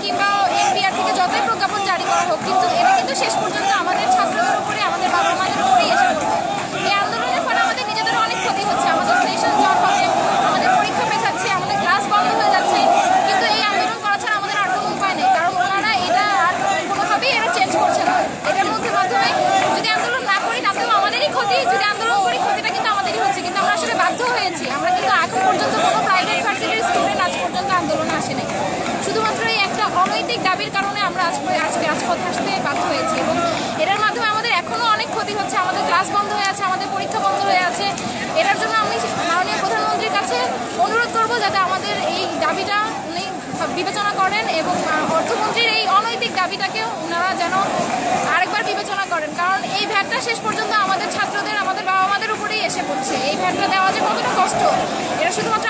কিংবা এনপিআর থেকে যতই প্রজ্ঞাপন জারি করা হোক, কিন্তু এটা কিন্তু শেষ পর্যন্ত আমাদের ছাত্রদের উপরে, আমাদের বাবা মাদের উপরেই এসে পড়বে। এই আন্দোলনের ফলে আমাদের নিজেদেরও অনেক ক্ষতি হচ্ছে, আমাদের সেশন জট হবে, আমাদের পরীক্ষা পেছাচ্ছে, আমাদের ক্লাস বন্ধ হয়ে যাচ্ছে। কিন্তু এই আন্দোলন করা ছাড়া আমাদের আর কোনো উপায় নেই, কারণ ওনারা এটা আর কোনোভাবেই এরা চেঞ্জ করছে না। এটার মাধ্যমে যদি আন্দোলন না করি তাতেও আমাদেরই ক্ষতি, যদি আন্দোলন করি ক্ষতিটা কিন্তু আমাদেরই হচ্ছে। কিন্তু আমরা আসলে বাধ্য হয়েছি। আমরা কিন্তু এখন পর্যন্ত কোনো প্রাইভেট ভার্সিটির স্টুডেন্ট আজ পর্যন্ত আন্দোলনে আসেনি। শুধুমাত্র এই একটা অনৈতিক দাবির কারণে আমরা আজকে রাজপথে আসতে বাধ্য হয়েছি, এবং এটার মাধ্যমে আমাদের এখনও অনেক ক্ষতি হচ্ছে। আমাদের ক্লাস বন্ধ হয়ে আছে, আমাদের পরীক্ষা বন্ধ হয়ে আছে। এটার জন্য আমি মাননীয় প্রধানমন্ত্রীর কাছে অনুরোধ করব যাতে আমাদের এই দাবিটা উনি বিবেচনা করেন, এবং অর্থমন্ত্রীর এই অনৈতিক দাবিটাকে ওনারা যেন আরেকবার বিবেচনা করেন। কারণ এই ভ্যাটটা শেষ পর্যন্ত আমাদের ছাত্রদের, আমাদের বাবা মাদের উপরেই এসে পড়ছে। এই ভ্যাটটা দেওয়া যে কতটা কষ্ট, এটা শুধুমাত্র